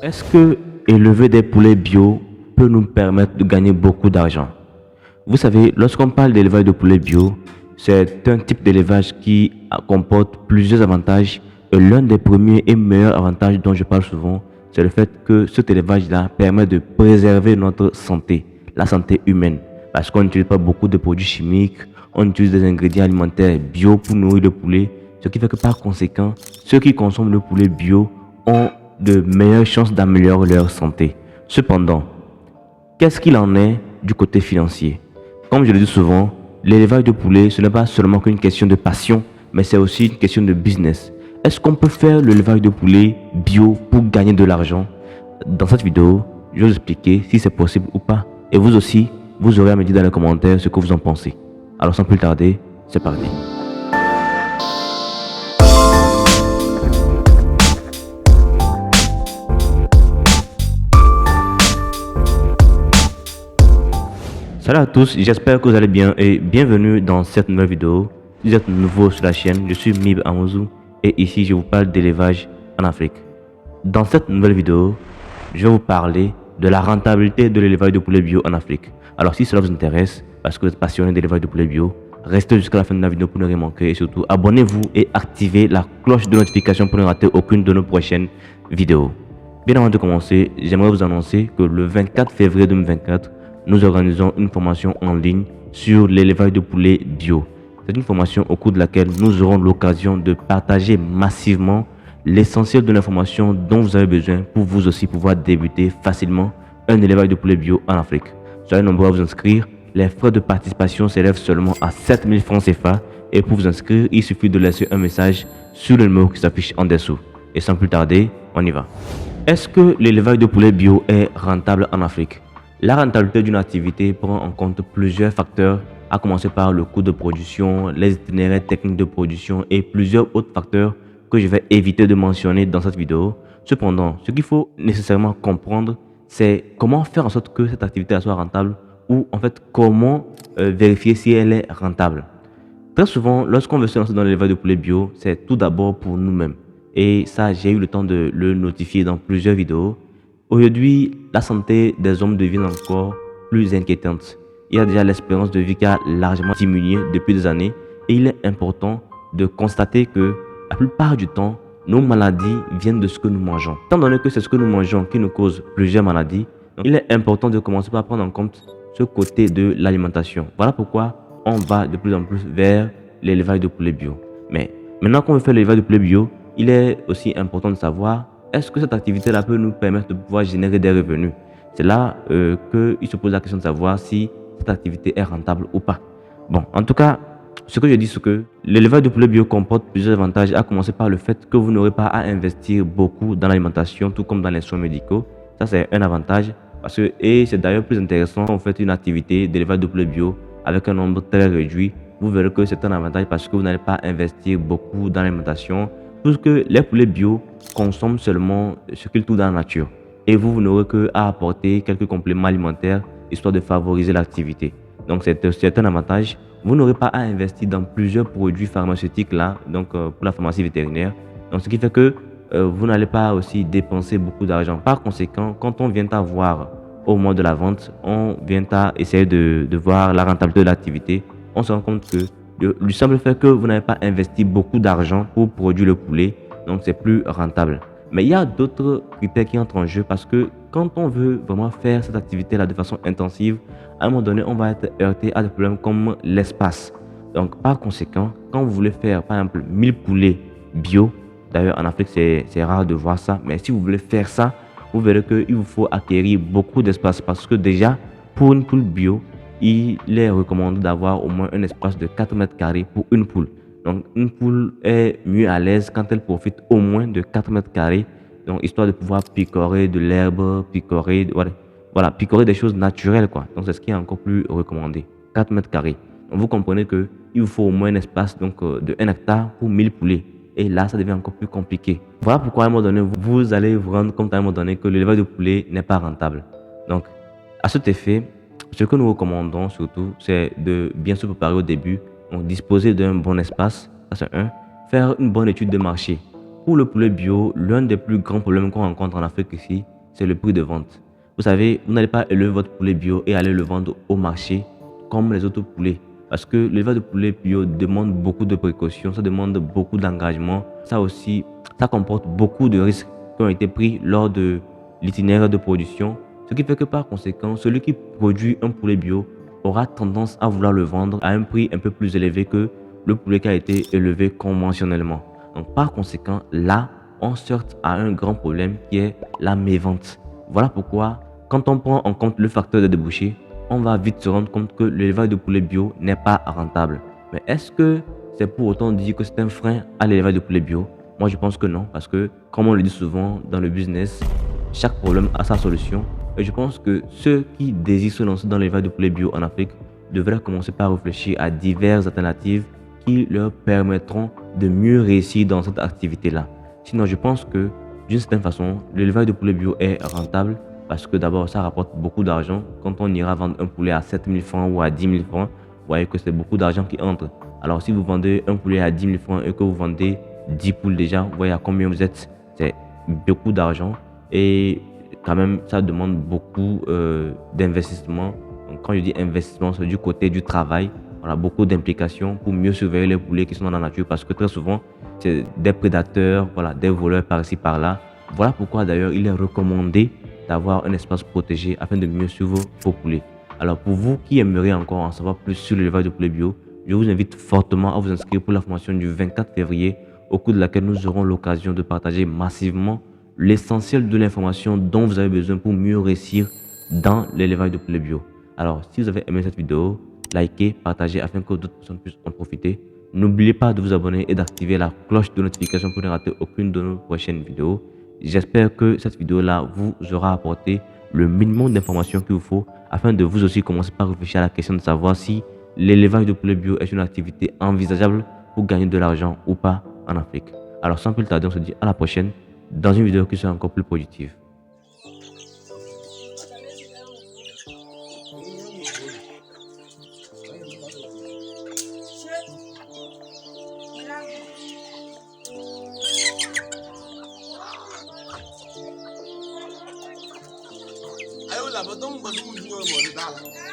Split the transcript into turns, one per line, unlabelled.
Est-ce que élever des poulets bio peut nous permettre de gagner beaucoup d'argent? Vous savez, lorsqu'on parle d'élevage de poulets bio, c'est un type d'élevage qui comporte plusieurs avantages. Et l'un des premiers et meilleurs avantages dont je parle souvent, c'est le fait que cet élevage-là permet de préserver notre santé, la santé humaine. Parce qu'on n'utilise pas beaucoup de produits chimiques, on utilise des ingrédients alimentaires bio pour nourrir le poulet. Ce qui fait que par conséquent, ceux qui consomment le poulet bio ont de meilleures chances d'améliorer leur santé. Cependant, qu'est-ce qu'il en est du côté financier? Comme je le dis souvent, l'élevage de poulets, ce n'est pas seulement qu'une question de passion, mais c'est aussi une question de business. Est-ce qu'on peut faire l'élevage de poulets bio pour gagner de l'argent? Dans cette vidéo, je vais vous expliquer si c'est possible ou pas. Et vous aussi, vous aurez à me dire dans les commentaires ce que vous en pensez. Alors sans plus tarder, c'est parti. Salut à tous, j'espère que vous allez bien et bienvenue dans cette nouvelle vidéo. Si vous êtes nouveau sur la chaîne, je suis Mib Amouzou et ici je vous parle d'élevage en Afrique. Dans cette nouvelle vidéo, je vais vous parler de la rentabilité de l'élevage de poulet bio en Afrique. Alors si cela vous intéresse, parce que vous êtes passionné d'élevage de poulet bio, restez jusqu'à la fin de la vidéo pour ne rien manquer et surtout abonnez-vous et activez la cloche de notification pour ne rater aucune de nos prochaines vidéos. Bien avant de commencer, j'aimerais vous annoncer que le 24 février 2024, nous organisons une formation en ligne sur l'élevage de poulets bio. C'est une formation au cours de laquelle nous aurons l'occasion de partager massivement l'essentiel de l'information dont vous avez besoin pour vous aussi pouvoir débuter facilement un élevage de poulets bio en Afrique. Soyez nombreux à vous inscrire. Les frais de participation s'élèvent seulement à 7000 francs CFA et pour vous inscrire, il suffit de laisser un message sur le numéro qui s'affiche en dessous. Et sans plus tarder, on y va. Est-ce que l'élevage de poulets bio est rentable en Afrique? La rentabilité d'une activité prend en compte plusieurs facteurs, à commencer par le coût de production, les itinéraires techniques de production et plusieurs autres facteurs que je vais éviter de mentionner dans cette vidéo. Cependant, ce qu'il faut nécessairement comprendre, c'est comment faire en sorte que cette activité soit rentable ou en fait comment vérifier si elle est rentable. Très souvent, lorsqu'on veut se lancer dans l'élevage de poulet bio, c'est tout d'abord pour nous-mêmes. Et ça, j'ai eu le temps de le notifier dans plusieurs vidéos. Aujourd'hui, la santé des hommes devient encore plus inquiétante. Il y a déjà l'espérance de vie qui a largement diminué depuis des années et il est important de constater que la plupart du temps, nos maladies viennent de ce que nous mangeons. Étant donné que c'est ce que nous mangeons qui nous cause plusieurs maladies, il est important de commencer par prendre en compte ce côté de l'alimentation. Voilà pourquoi on va de plus en plus vers l'élevage de poulet bio. Mais maintenant qu'on veut faire l'élevage de poulet bio, il est aussi important de savoir est-ce que cette activité-là peut nous permettre de pouvoir générer des revenus? C'est là qu'il se pose la question de savoir si cette activité est rentable ou pas. Bon, en tout cas, ce que je dis, c'est que l'élevage de poulet bio comporte plusieurs avantages, à commencer par le fait que vous n'aurez pas à investir beaucoup dans l'alimentation, tout comme dans les soins médicaux. Ça, c'est un avantage. Et c'est d'ailleurs plus intéressant quand vous faites une activité d'élevage de poulet bio avec un nombre très réduit. Vous verrez que c'est un avantage parce que vous n'allez pas investir beaucoup dans l'alimentation. Puisque les poulets bio consomment seulement ce qu'ils trouvent dans la nature. Et vous n'aurez qu'à apporter quelques compléments alimentaires histoire de favoriser l'activité. Donc c'est un avantage. Vous n'aurez pas à investir dans plusieurs produits pharmaceutiques là, donc pour la pharmacie vétérinaire. Donc ce qui fait que vous n'allez pas aussi dépenser beaucoup d'argent. Par conséquent, quand on vient à voir au moment de la vente, on vient à essayer de voir la rentabilité de l'activité. On se rend compte que du simple fait que vous n'avez pas investi beaucoup d'argent pour produire le poulet, donc c'est plus rentable. Mais il y a d'autres critères qui entrent en jeu parce que quand on veut vraiment faire cette activité-là de façon intensive, à un moment donné, on va être heurté à des problèmes comme l'espace. Donc par conséquent, quand vous voulez faire par exemple 1000 poulets bio, d'ailleurs en Afrique c'est rare de voir ça, mais si vous voulez faire ça, vous verrez qu'il vous faut acquérir beaucoup d'espace parce que déjà pour une poule bio, il est recommandé d'avoir au moins un espace de 4 mètres carrés pour une poule. Donc, une poule est mieux à l'aise quand elle profite au moins de 4 mètres carrés. Donc, histoire de pouvoir picorer de l'herbe, voilà, picorer des choses naturelles, quoi. Donc, c'est ce qui est encore plus recommandé. 4 mètres carrés. Donc, vous comprenez qu'il vous faut au moins un espace donc, de 1 hectare pour 1000 poulets. Et là, ça devient encore plus compliqué. Voilà pourquoi à un moment donné, vous allez vous rendre compte à un moment donné que l'élevage de poulets n'est pas rentable. Donc, à cet effet, ce que nous recommandons surtout, c'est de bien se préparer au début. Donc, disposer d'un bon espace, ça c'est un. Faire une bonne étude de marché. pour le poulet bio, l'un des plus grands problèmes qu'on rencontre en Afrique ici, c'est le prix de vente. Vous savez, vous n'allez pas élever votre poulet bio et aller le vendre au marché comme les autres poulets. Parce que l'élevage de poulet bio demande beaucoup de précautions, ça demande beaucoup d'engagement. Ça aussi, ça comporte beaucoup de risques qui ont été pris lors de l'itinéraire de production. Ce qui fait que par conséquent, celui qui produit un poulet bio aura tendance à vouloir le vendre à un prix un peu plus élevé que le poulet qui a été élevé conventionnellement. Donc par conséquent, là, on se heurte à un grand problème qui est la mévente. Voilà pourquoi, quand on prend en compte le facteur de débouché, on va vite se rendre compte que l'élevage de poulet bio n'est pas rentable. Mais est-ce que c'est pour autant dire que c'est un frein à l'élevage de poulet bio? Moi, je pense que non, parce que, comme on le dit souvent dans le business, chaque problème a sa solution. Et je pense que ceux qui désirent se lancer dans l'élevage de poulet bio en Afrique devraient commencer par réfléchir à diverses alternatives qui leur permettront de mieux réussir dans cette activité-là. Sinon, je pense que, d'une certaine façon, l'élevage de poulet bio est rentable parce que d'abord, ça rapporte beaucoup d'argent. Quand on ira vendre un poulet à 7 000 francs ou à 10 000 francs, vous voyez que c'est beaucoup d'argent qui entre. Alors, si vous vendez un poulet à 10 000 francs et que vous vendez 10 poules déjà, vous voyez à combien vous êtes. C'est beaucoup d'argent et quand même, ça demande beaucoup d'investissement. Donc, quand je dis investissement, c'est du côté du travail. On a beaucoup d'implications pour mieux surveiller les poulets qui sont dans la nature parce que très souvent, c'est des prédateurs, voilà, des voleurs par-ci par-là. Voilà pourquoi d'ailleurs, il est recommandé d'avoir un espace protégé afin de mieux suivre vos poulets. Alors pour vous qui aimeriez encore en savoir plus sur l'élevage de poulets bio, je vous invite fortement à vous inscrire pour la formation du 24 février au cours de laquelle nous aurons l'occasion de partager massivement l'essentiel de l'information dont vous avez besoin pour mieux réussir dans l'élevage de poulet bio. Alors si vous avez aimé cette vidéo, likez, partagez afin que d'autres personnes puissent en profiter. N'oubliez pas de vous abonner et d'activer la cloche de notification pour ne rater aucune de nos prochaines vidéos. J'espère que cette vidéo-là vous aura apporté le minimum d'informations qu'il vous faut afin de vous aussi commencer par réfléchir à la question de savoir si l'élevage de poulet bio est une activité envisageable pour gagner de l'argent ou pas en Afrique. Alors sans plus tarder, on se dit à la prochaine dans une vidéo qui sera encore plus positive.
Ayo la, betul betul jual modal.